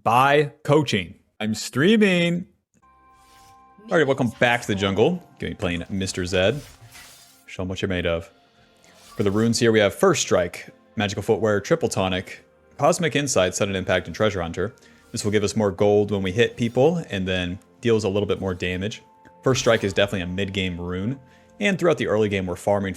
by coaching. I'm streaming. All right, welcome back to the jungle. Gonna be playing Mr. Zed. Show them what you're made of. For the runes here, we have First Strike, Magical Footwear, Triple Tonic, Cosmic Insight, Sudden Impact, and Treasure Hunter. This will give us more gold when we hit people, and then deals a little bit more damage. First Strike is definitely a mid-game rune, and throughout the early game, we're farming,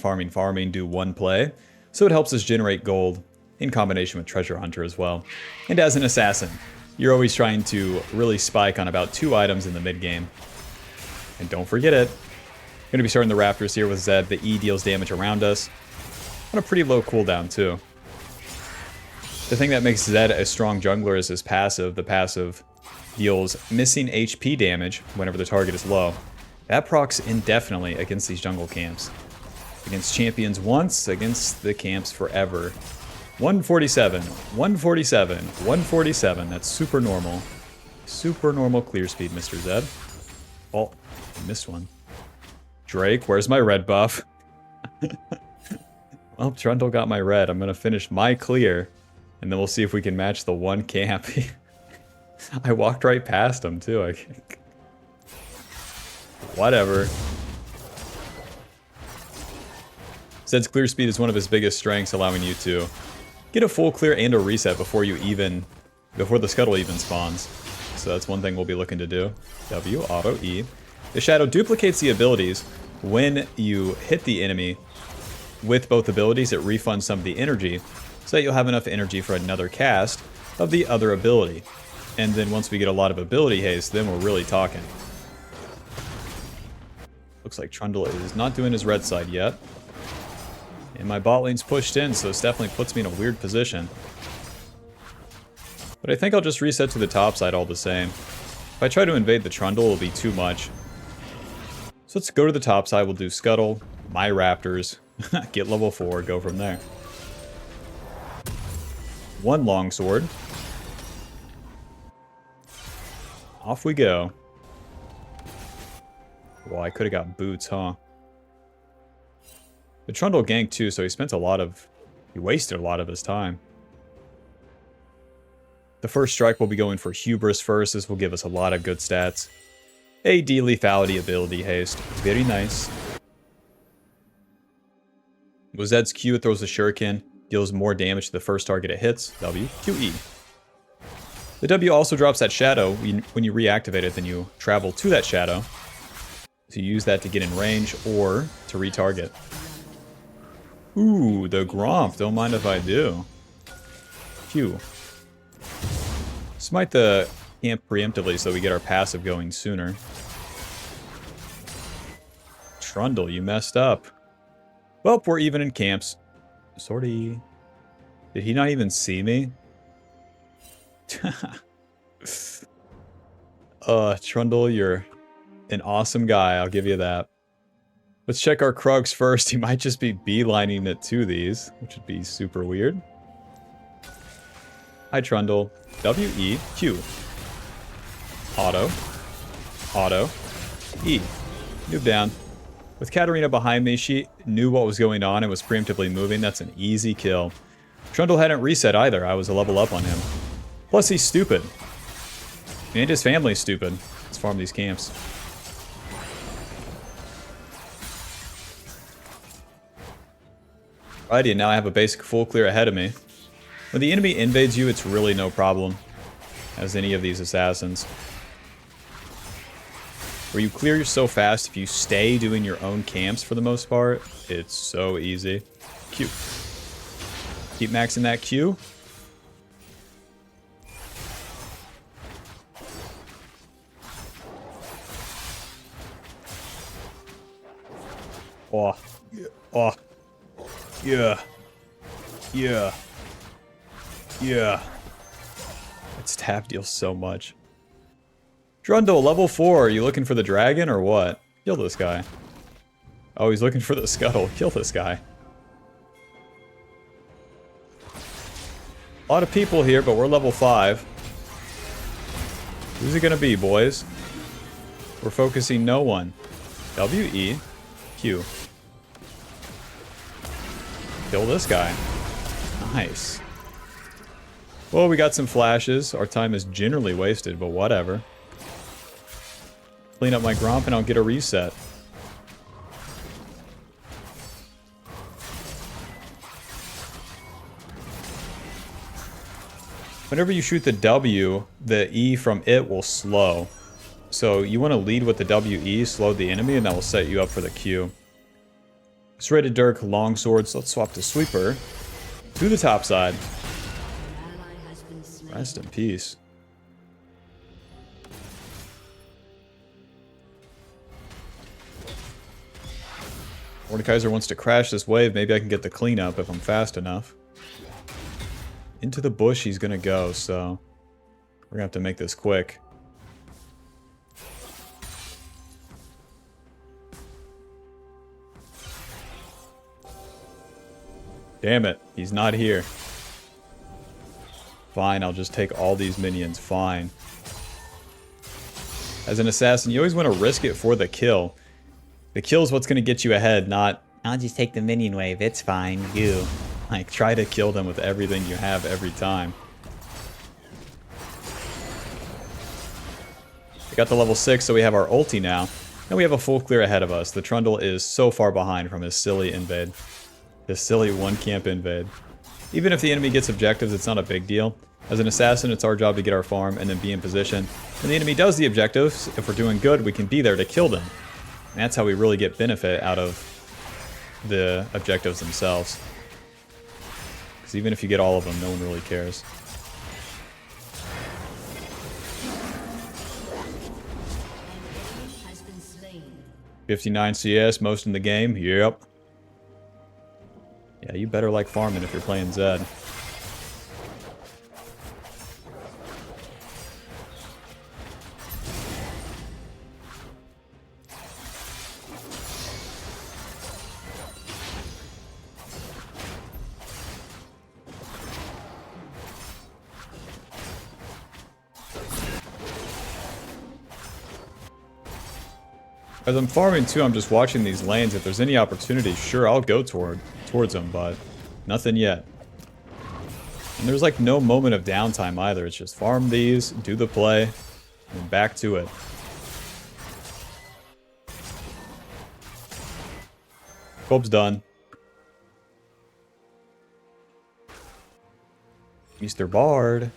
do one play, so it helps us generate gold in combination with Treasure Hunter as well. And as an assassin, you're always trying to really spike on about 2 items in the mid-game. And don't forget it. Going to be starting the Raptors here with Zed. The E deals damage around us. On a pretty low cooldown, too. The thing that makes Zed a strong jungler is his passive. The passive deals missing HP damage whenever the target is low. That procs indefinitely against these jungle camps. Against champions once, against the camps forever. 147, 147, 147. That's super normal. Super normal clear speed, Mr. Zed. Oh, I missed one. Drake, where's my red buff? Well, Trundle got my red. I'm going to finish my clear, and then we'll see if we can match the one camp. I walked right past him, too. Whatever. Zed's clear speed is one of his biggest strengths, allowing you to get a full clear and a reset before the scuttle even spawns. So that's one thing we'll be looking to do. W, auto, E. The shadow duplicates the abilities. When you hit the enemy with both abilities, it refunds some of the energy, so that you'll have enough energy for another cast of the other ability. And then once we get a lot of ability haste, then we're really talking. Looks like Trundle is not doing his red side yet. And my bot lane's pushed in, so this definitely puts me in a weird position. But I think I'll just reset to the top side all the same. If I try to invade the Trundle, it'll be too much. So let's go to the top side, we'll do Scuttle, my Raptors, get level 4, go from there. One longsword. Off we go. Well, I could have got boots, huh? The Trundle ganked too, so he wasted a lot of his time. The first strike will be going for Hubris first. This will give us a lot of good stats. AD lethality ability haste. Very nice. With Zed's Q, it throws a shuriken. Deals more damage to the first target it hits. W, Q, E. The W also drops that shadow. When you reactivate it, then you travel to that shadow. So you use that to get in range or to retarget. Ooh, the Gromp. Don't mind if I do. Q. Smite the camp preemptively so we get our passive going sooner. Trundle, you messed up. Well, we're even in camps. Sorry. Did he not even see me? Trundle, you're an awesome guy. I'll give you that. Let's check our Krugs first. He might just be beelining it to these, which would be super weird. Hi, Trundle. W, E, Q. Auto. Auto. E. Move down. With Katarina behind me, she knew what was going on and was preemptively moving. That's an easy kill. Trundle hadn't reset either. I was a level up on him. Plus, he's stupid. And his family's stupid. Let's farm these camps. Alrighty, and now I have a basic full clear ahead of me. When the enemy invades you, it's really no problem, as any of these assassins. Where you clear so fast, if you stay doing your own camps for the most part, it's so easy. Q. Keep maxing that Q. Oh. Oh. Yeah. Yeah. Yeah. That stab deals so much. Trundle, level 4. Are you looking for the dragon or what? Kill this guy. Oh, he's looking for the scuttle. Kill this guy. A lot of people here, but we're level 5. Who's it gonna be, boys? We're focusing no one. W, E, Q. Kill this guy. Nice. Well, we got some flashes. Our time is generally wasted, but whatever. Clean up my Gromp and I'll get a reset. Whenever you shoot the W, the E from it will slow. So you want to lead with the WE, slow the enemy, and that will set you up for the Q. Serrated Dirk, long swords. Let's swap to Sweeper. To the top side. Rest in peace. Mordekaiser wants to crash this wave. Maybe I can get the cleanup if I'm fast enough. Into the bush he's gonna go, so we're gonna have to make this quick. Damn it, he's not here. Fine, I'll just take all these minions, fine. As an assassin, you always want to risk it for the kill. The kill is what's gonna get you ahead, not, I'll just take the minion wave, it's fine, you. Like, try to kill them with everything you have every time. We got to level 6, so we have our ulti now. And we have a full clear ahead of us. The Trundle is so far behind from his silly invade. His silly one-camp invade. Even if the enemy gets objectives, it's not a big deal. As an assassin, it's our job to get our farm and then be in position. When the enemy does the objectives, if we're doing good, we can be there to kill them. And that's how we really get benefit out of the objectives themselves. Even if you get all of them, no one really cares. Has been slain. 59 CS, most in the game. Yep. Yeah, you better like farming if you're playing Zed. As I'm farming too, I'm just watching these lanes. If there's any opportunity, sure, I'll go towards them, but nothing yet. And there's like no moment of downtime either. It's just farm these, do the play, and back to it. Scope's done. Mr. Bard.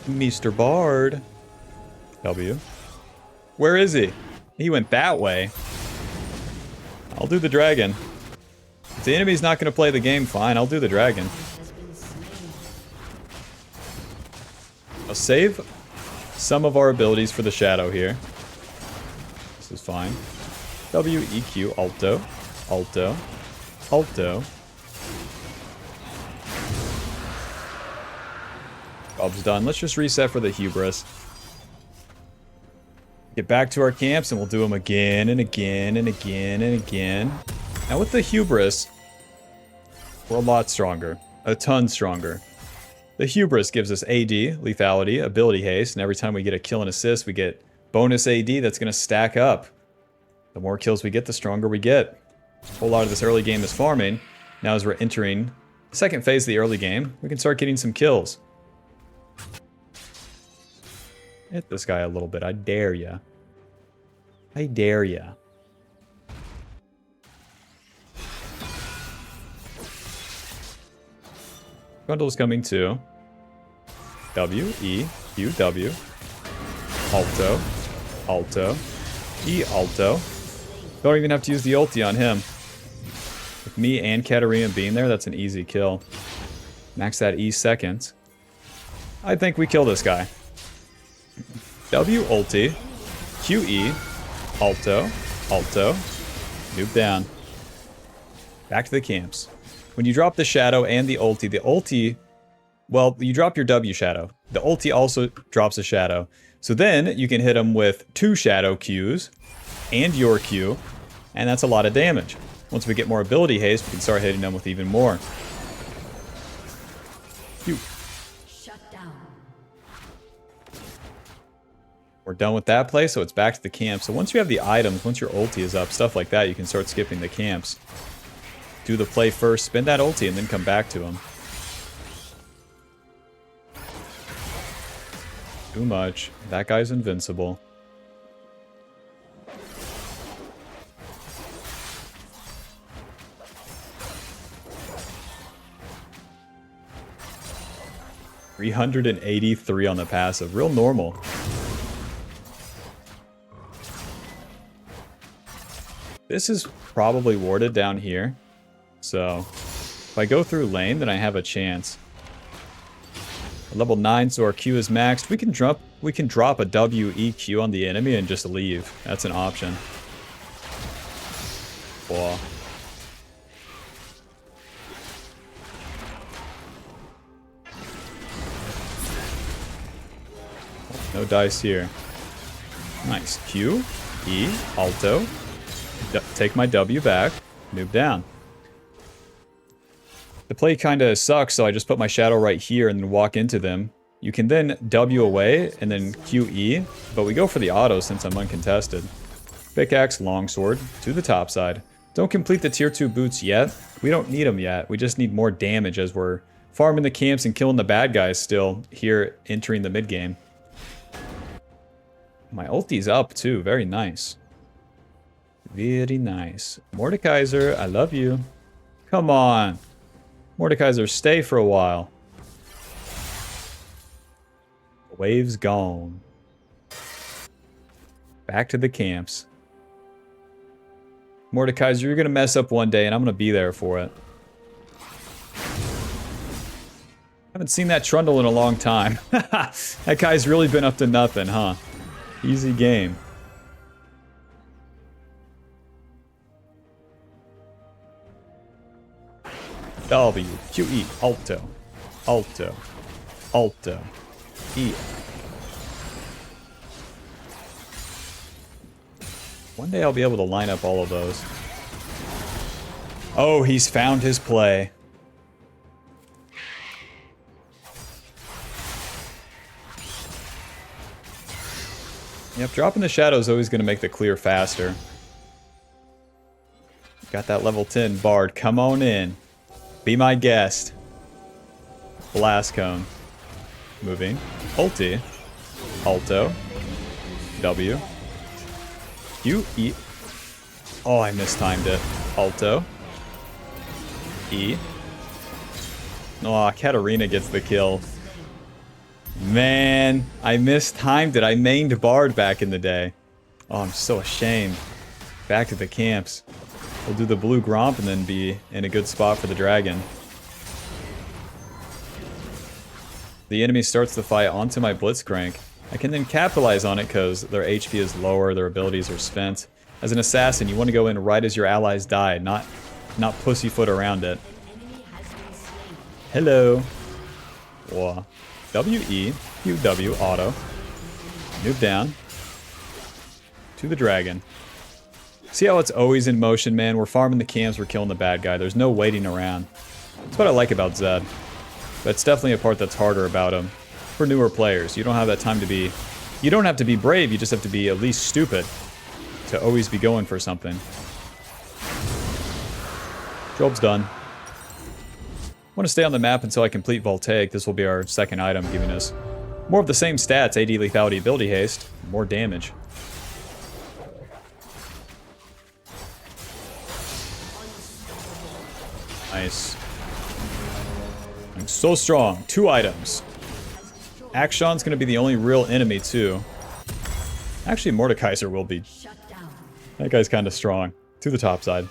Mr. Bard. W. Where is he? He went that way. I'll do the dragon. If the enemy's not going to play the game, fine. I'll do the dragon. I'll save some of our abilities for the shadow here. This is fine. W, E, Q, Alto. Alto. Alto. Job's done. Let's just reset for the Hubris. Get back to our camps and we'll do them again and again and again and again. Now with the Hubris, we're a lot stronger. A ton stronger. The Hubris gives us AD, lethality, ability haste, and every time we get a kill and assist, we get bonus AD that's going to stack up. The more kills we get, the stronger we get. A whole lot of this early game is farming. Now as we're entering the second phase of the early game, we can start getting some kills. Hit this guy a little bit, I dare ya. I dare ya. Trundle's coming too. W, E, Q, W. Alto. Alto. E, Alto. Don't even have to use the ulti on him. With me and Katarina being there, that's an easy kill. Max that E second. I think we kill this guy. W, ulti. Q, E. Alto. Alto. Noob down. Back to the camps. When you drop the shadow and the ulti, well, you drop your W shadow. The ulti also drops a shadow. So then you can hit them with 2 shadow Qs and your Q, and that's a lot of damage. Once we get more ability haste, we can start hitting them with even more. Q. We're done with that play, so it's back to the camp. So once you have the items, once your ulti is up, stuff like that, you can start skipping the camps. Do the play first, spend that ulti, and then come back to them. Too much. That guy's invincible. $383 on the passive. Real normal. This is probably warded down here. So if I go through lane, then I have a chance. Level 9, so our Q is maxed. We can drop a WEQ on the enemy and just leave. That's an option. Wow. No dice here. Nice. Q, E, Alto. Take my W back. Move down. The play kind of sucks, so I just put my shadow right here and then walk into them. You can then W away and then QE, but we go for the auto since I'm uncontested. Pickaxe, longsword, to the top side. Don't complete the tier 2 boots yet. We don't need them yet. We just need more damage as we're farming the camps and killing the bad guys still here entering the mid game. My ulti's up too. Very nice. Very nice. Mordekaiser, I love you. Come on. Mordekaiser, stay for a while. The wave's gone. Back to the camps. Mordekaiser, you're going to mess up one day, and I'm going to be there for it. Haven't seen that Trundle in a long time. That guy's really been up to nothing, huh? Easy game. W, Q, E, Alto, Alto, Alto, E. One day I'll be able to line up all of those. Oh, he's found his play. Yep, dropping the shadow is always going to make the clear faster. Got that level 10 Bard. Come on in. Be my guest. Blast cone. Moving. Ulti. Alto. W. Q. E. Oh, I mistimed it. Alto. E. Oh, Katarina gets the kill. Man, I mistimed it. I mained Bard back in the day. Oh, I'm so ashamed. Back to the camps. We'll do the blue Gromp and then be in a good spot for the dragon. The enemy starts the fight onto my Blitzcrank. I can then capitalize on it because their HP is lower, their abilities are spent. As an assassin, you want to go in right as your allies die, not pussyfoot around it. Hello. Whoa. W-E, Q-W, auto. Move down. To the dragon. See how it's always in motion, man? We're farming the camps, we're killing the bad guy. There's no waiting around. That's what I like about Zed. That's definitely a part that's harder about him. For newer players, you don't have that time to be... You don't have to be brave, you just have to be at least stupid. To always be going for something. Job's done. I want to stay on the map until I complete Voltaic. This will be our second item, giving us more of the same stats. AD lethality, ability haste, more damage. Nice. I'm so strong. 2 items. Akshon's going to be the only real enemy, too. Actually, Mordekaiser will be. That guy's kind of strong. To the top side.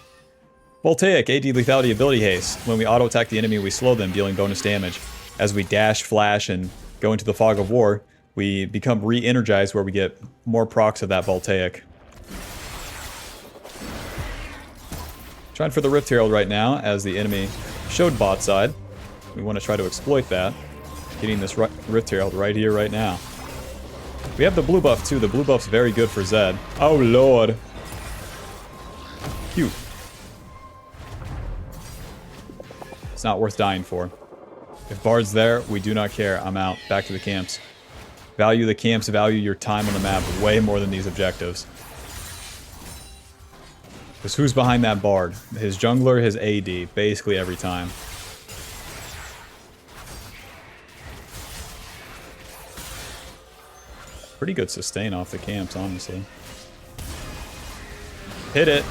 Voltaic, AD lethality, ability haste. When we auto-attack the enemy, we slow them, dealing bonus damage. As we dash, flash, and go into the fog of war, we become re-energized where we get more procs of that Voltaic. Trying for the Rift Herald right now, as the enemy showed bot side. We want to try to exploit that. Getting this Rift Herald right here, right now. We have the blue buff too. The blue buff's very good for Zed. Oh lord. Cute. It's not worth dying for. If Bard's there, we do not care. I'm out. Back to the camps. Value the camps, value your time on the map way more than these objectives. Because who's behind that Bard? His jungler, his AD, basically every time. Pretty good sustain off the camps, honestly. Hit it.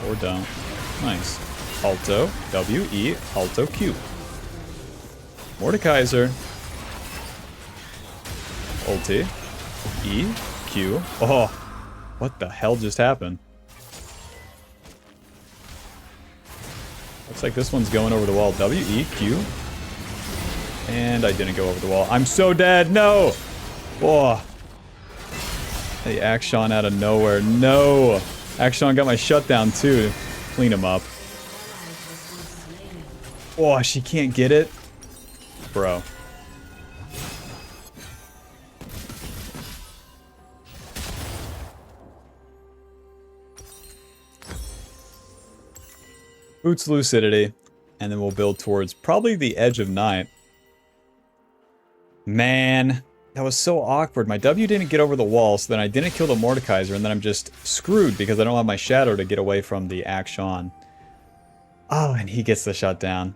Or don't. Nice. Alto, W, E, Alto, Q. Mordekaiser. Ulti. E, Q. Oh, what the hell just happened? Looks like this one's going over the wall. W, E, Q. And I didn't go over the wall. I'm so dead. No! Whoa. Hey, Action out of nowhere. No! Action got my shutdown too. Clean him up. Oh, she can't get it? Bro. Boots Lucidity. And then we'll build towards probably the edge of night. Man, that was so awkward. My W didn't get over the wall, so then I didn't kill the Mordekaiser, and then I'm just screwed because I don't have my shadow to get away from the Action. Oh, and he gets the shutdown.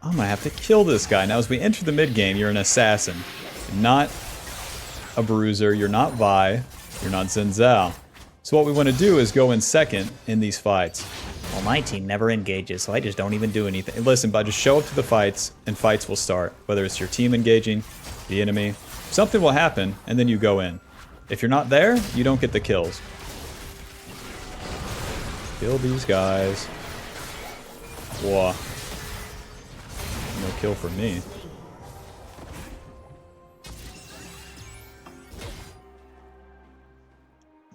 I'm gonna have to kill this guy. Now, as we enter the mid-game, you're an assassin. You're not a bruiser, you're not Vi, you're not Xin Zhao. So what we want to do is go in second in these fights. Well, my team never engages, so I just don't even do anything. Listen, but just show up to the fights, and fights will start. Whether it's your team engaging, the enemy. Something will happen, and then you go in. If you're not there, you don't get the kills. Kill these guys. Whoa. No kill for me.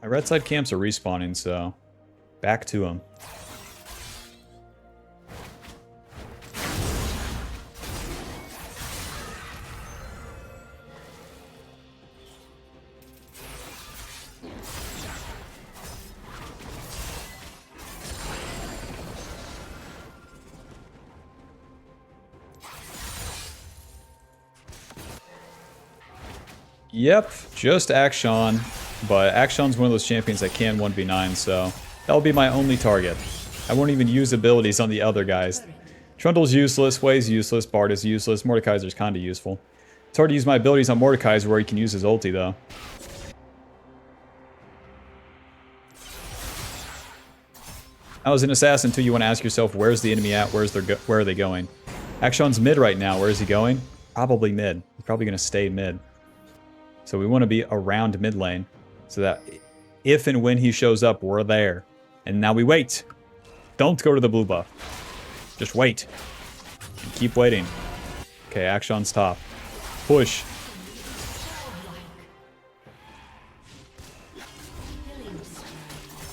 My red side camps are respawning, so back to them. Yep, just Action, but Action's one of those champions that can 1v9, so that'll be my only target. I won't even use abilities on the other guys. Trundle's useless, Wei's useless, Bard is useless, Mordekaiser's kinda useful. It's hard to use my abilities on Mordekaiser where he can use his ulti though. Now as an assassin too, you want to ask yourself, where's the enemy at, where are they going? Action's mid right now, where is he going? Probably mid. He's probably gonna stay mid. So we want to be around mid lane so that if and when he shows up, we're there. And now we wait. Don't go to the blue buff. Just wait. And keep waiting. Okay, Action's top. Push.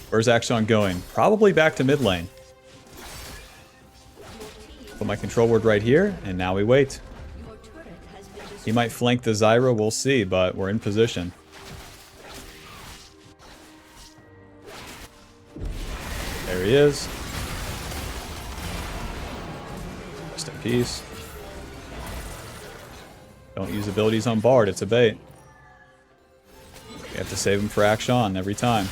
Where's Action going? Probably back to mid lane. Put my control word right here, and now we wait. He might flank the Zyra, we'll see, but we're in position. There he is. Rest in peace. Don't use abilities on Bard, it's a bait. You have to save him for Action every time.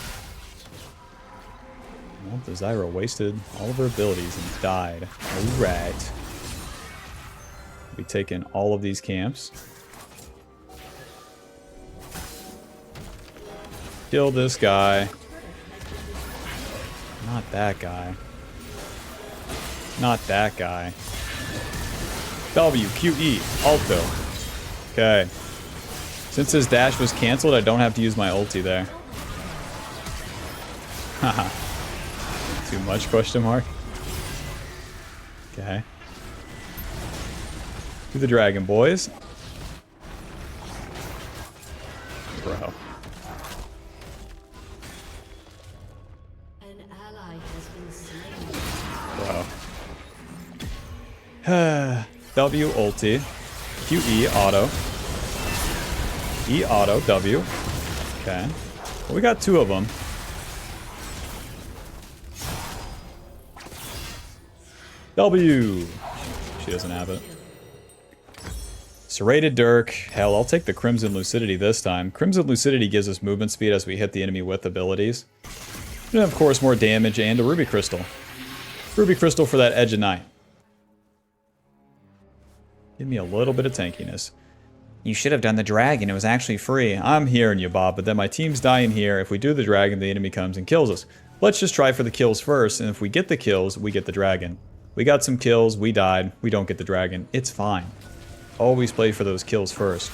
Well, the Zyra wasted all of her abilities and died. Alright. We'll be taking all of these camps. Kill this guy. Not that guy. Not that guy. W, Q, E, Alto. Okay. Since his dash was cancelled, I don't have to use my ulti there. Haha. Too much, question mark? Okay. To the dragon, boys. Bro. An ally has been slain. Bro. W ulti. Q E auto. E auto W. Okay. Well, we got two of them. W. She doesn't have it. Serrated Dirk. Hell, I'll take the Crimson Lucidity this time. Crimson Lucidity gives us movement speed as we hit the enemy with abilities. And of course, more damage and a Ruby Crystal. Ruby Crystal for that Edge of Night. Give me a little bit of tankiness. You should have done the dragon. It was actually free. I'm hearing you, Bob, but then my team's dying here. If we do the dragon, the enemy comes and kills us. Let's just try for the kills first, and if we get the kills, we get the dragon. We got some kills, we died, we don't get the dragon. It's fine. Always play for those kills first.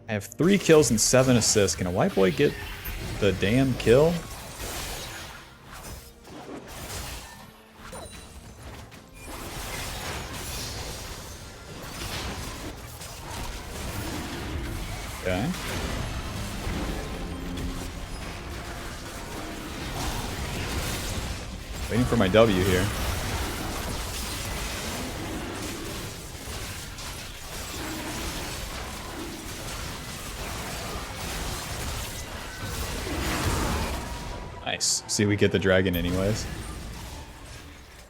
I have 3 kills and 7 assists. Can a white boy get the damn kill? Okay. Waiting for my W here. Nice. See, we get the dragon anyways.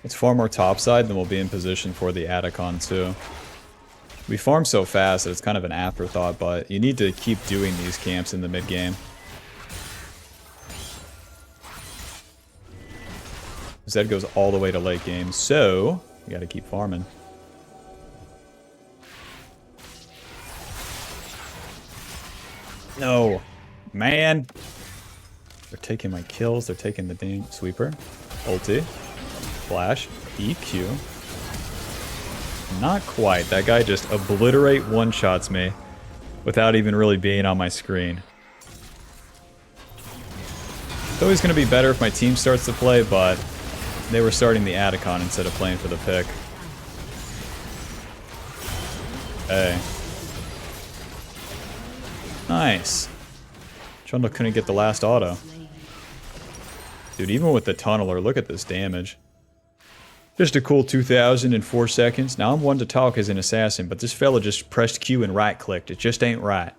It's far more topside than we'll be in position for the Atacon too. We farm so fast that it's kind of an afterthought, but you need to keep doing these camps in the mid-game. Zed goes all the way to late game, so we gotta keep farming. No! Man! They're taking my kills, they're taking the dang sweeper. Ulti. Flash. EQ. Not quite. That guy just obliterate one-shots me without even really being on my screen. It's always going to be better if my team starts to play, but they were starting the Atacon instead of playing for the pick. Hey. Nice. Trundle couldn't get the last auto. Dude, even with the tunneler, look at this damage. Just a cool 2,000 in 4 seconds. Now I'm one to talk as an assassin, but this fella just pressed Q and right-clicked. It just ain't right.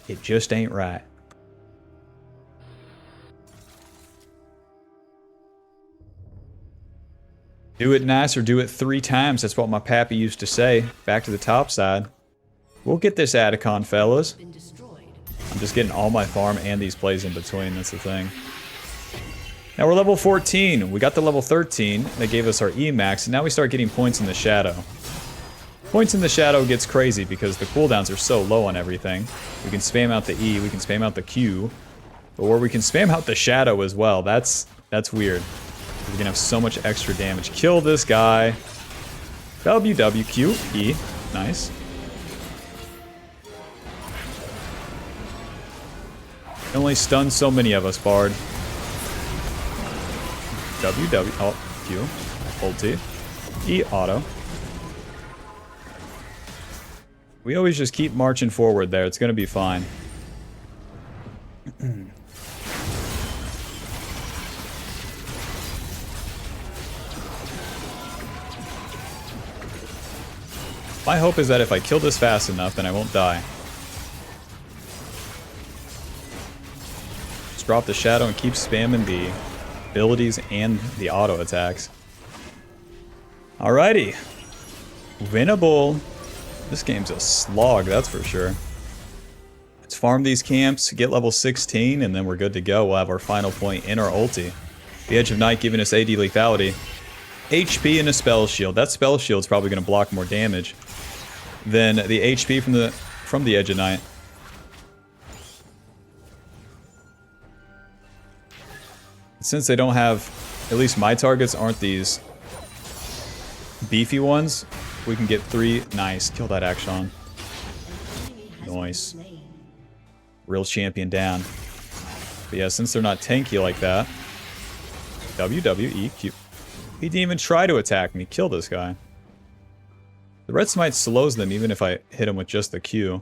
It just ain't right. Do it nice or do it 3 times. That's what my pappy used to say. Back to the top side. We'll get this Atacon, fellas. I'm just getting all my farm and these plays in between. That's the thing. Now we're level 14. We got the level 13. They gave us our E max, and now we start getting points in the shadow. Points in the shadow gets crazy because the cooldowns are so low on everything. We can spam out the E, we can spam out the Q, or we can spam out the shadow as well. That's weird. We're gonna have so much extra damage. Kill this guy. W, W, Q, E. Nice. You only stun so many of us, Bard. W, W, oh, Q, ulti, E, auto. We always just keep marching forward there. It's going to be fine. My hope is that if I kill this fast enough, then I won't die. Just drop the shadow and keep spamming the abilities and the auto attacks. Alrighty. Winnable. This game's a slog, that's for sure. Let's farm these camps, get level 16, and then we're good to go. We'll have our final point in our ulti. The Edge of Night giving us AD lethality. HP and a spell shield. That spell shield's probably going to block more damage than the HP from the Edge of Night. Since they don't have, at least my targets aren't these beefy ones, we can get 3. Nice. Kill that Action. Nice. Real champion down. But yeah, since they're not tanky like that. W, W, E, Q. He didn't even try to attack me. Kill this guy. The Red Smite slows them even if I hit him with just the Q.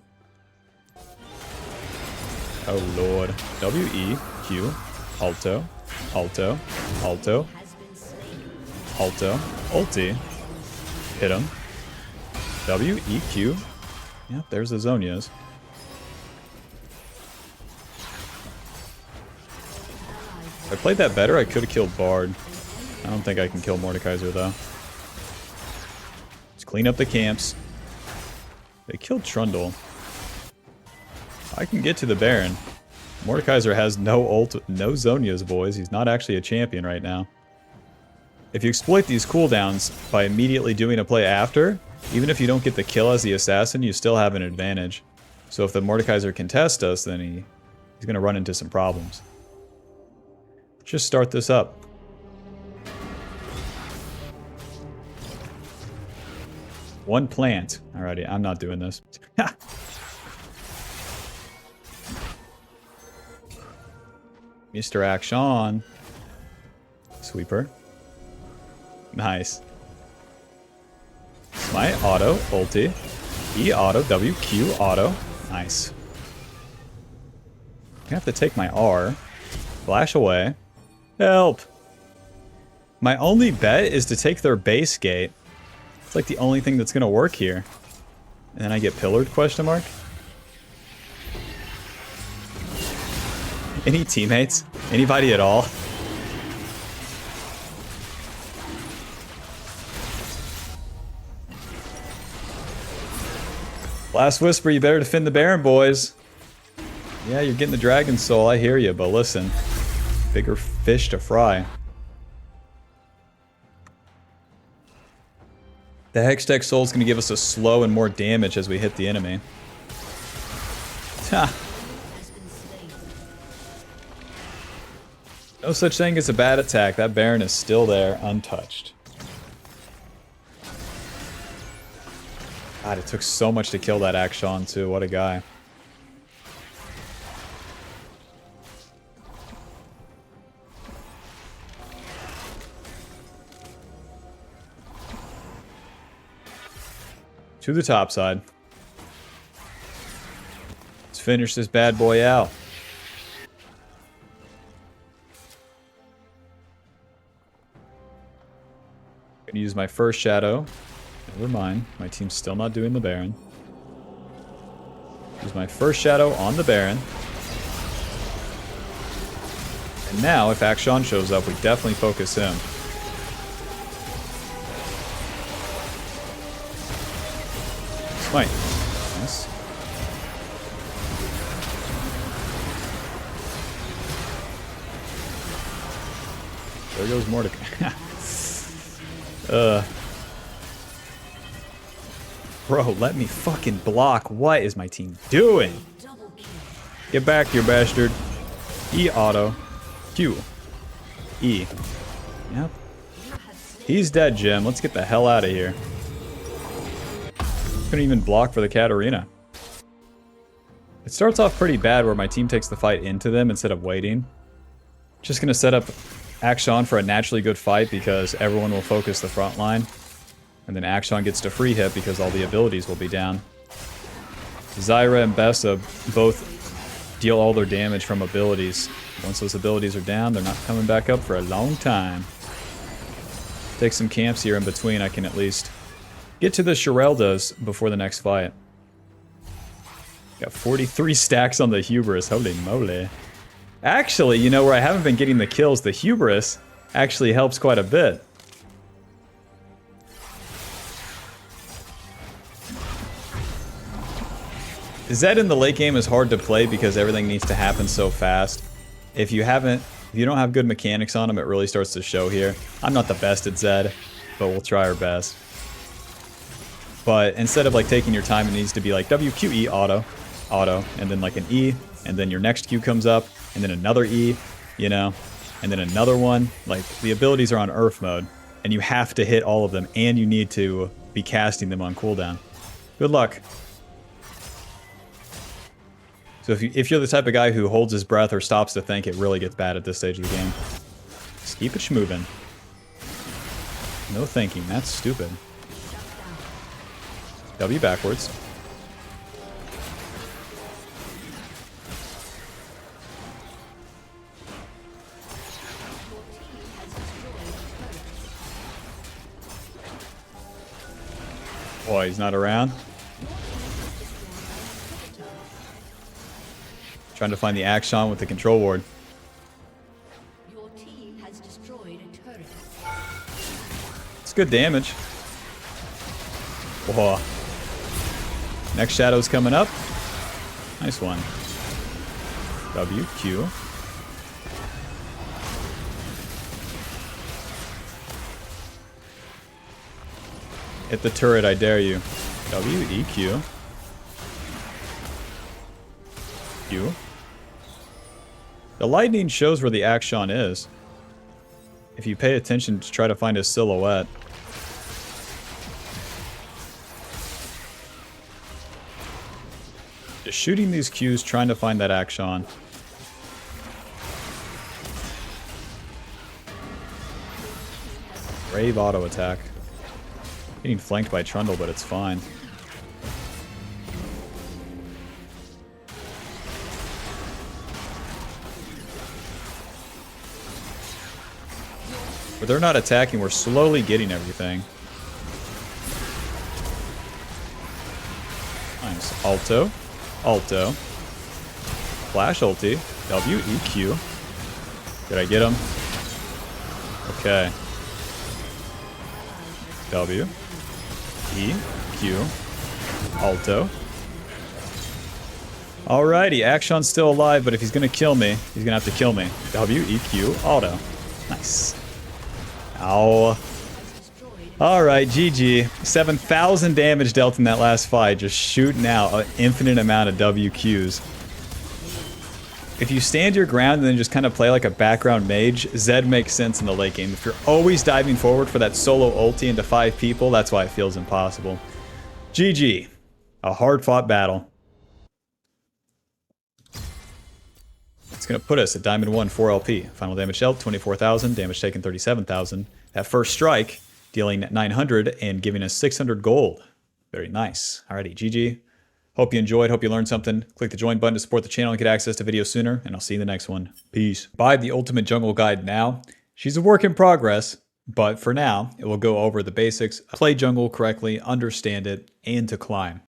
Oh lord. W, E, Q. Alto. Alto. Alto. Alto. Ulti. Hit him. W, E, Q. Yep, there's the Zonias. If I played that better, I could have killed Bard. I don't think I can kill Mordekaiser, though. Let's clean up the camps. They killed Trundle. I can get to the Baron. Mordekaiser has no ult, no Zonias, boys. He's not actually a champion right now. If you exploit these cooldowns by immediately doing a play after, Even if you don't get the kill as the assassin, you still have an advantage. So if the Mordekaiser contest us, then he's going to run into some problems. Just start this up. One plant. Alrighty, I'm not doing this. Mr. Action. Sweeper. Nice. Smite, auto, ulti. E auto, W, Q auto. Nice. I have to take my R. Flash away. Help! My only bet is to take their base gate. It's like the only thing that's gonna work here. And then I get pillared, question mark? Any teammates? Anybody at all? Last Whisper, you better defend the Baron, boys. Yeah, you're getting the Dragon Soul, I hear you, but listen. Bigger fish to fry. The Hextech Soul is going to give us a slow and more damage as we hit the enemy. Ha! No such thing as a bad attack. That Baron is still there, untouched. God, it took so much to kill that Akshan too. What a guy. To the top side. Let's finish this bad boy out. Gonna use my first shadow. Never mind. My team's still not doing the Baron. Use my first shadow on the Baron. And now, if Akshan shows up, we definitely focus him. Smite. Nice. There goes Mordecai. Bro, let me fucking block. What is my team doing? Get back here, bastard. E auto. Q. E. Yep. He's dead, Jim. Let's get the hell out of here. Couldn't even block for the Katarina. It starts off pretty bad where my team takes the fight into them instead of waiting. Just gonna set up Akshan for a naturally good fight because everyone will focus the front line. And then Akshan gets to free hit because all the abilities will be down. Zyra and Bessa both deal all their damage from abilities. Once those abilities are down, they're not coming back up for a long time. Take some camps here in between, I can at least get to the Heraldas before the next fight. Got 43 stacks on the Hubris, holy moly. Actually, you know where I haven't been getting the kills, the Hubris actually helps quite a bit. Zed in the late game is hard to play because everything needs to happen so fast. If you don't have good mechanics on him, it really starts to show here. I'm not the best at Zed, but we'll try our best. But instead of like taking your time, it needs to be like WQE auto, and then like an E, and then your next Q comes up, and then another E, you know, and then another one. Like the abilities are on Earth mode, and you have to hit all of them, and you need to be casting them on cooldown. Good luck. So if you're the type of guy who holds his breath or stops to think, it really gets bad at this stage of the game. Just keep it schmoving. No thinking, that's stupid. W backwards. Boy, he's not around. Trying to find the Akshan with the control ward. Your team has destroyed a turret. It's good damage. Whoa. Next shadow's coming up. Nice one. W, Q. Hit the turret, I dare you. W, E, Q. Q. The lightning shows where the action is. If you pay attention to try to find his silhouette. Just shooting these Qs, trying to find that action. Brave auto attack. Getting flanked by Trundle, but it's fine. But they're not attacking, we're slowly getting everything. Nice. Alto. Alto. Flash ulti. W, E, Q. Did I get him? Okay. W. E, Q. Alto. Alrighty, Action's still alive, but if he's gonna kill me, he's gonna have to kill me. W, E, Q, auto. Nice. Ow. Alright, GG. 7,000 damage dealt in that last fight, just shooting out an infinite amount of WQs. If you stand your ground and then just kind of play like a background mage, Zed makes sense in the late game. If you're always diving forward for that solo ulti into 5 people, that's why it feels impossible. GG. A hard-fought battle. It's going to put us at Diamond 1, 4 LP. Final damage dealt, 24,000. Damage taken, 37,000. That first strike, dealing 900 and giving us 600 gold. Very nice. Alrighty, GG. Hope you enjoyed. Hope you learned something. Click the join button to support the channel and get access to videos sooner. And I'll see you in the next one. Peace. Buy the Ultimate Jungle Guide now. She's a work in progress. But for now, it will go over the basics, play jungle correctly, understand it, and to climb.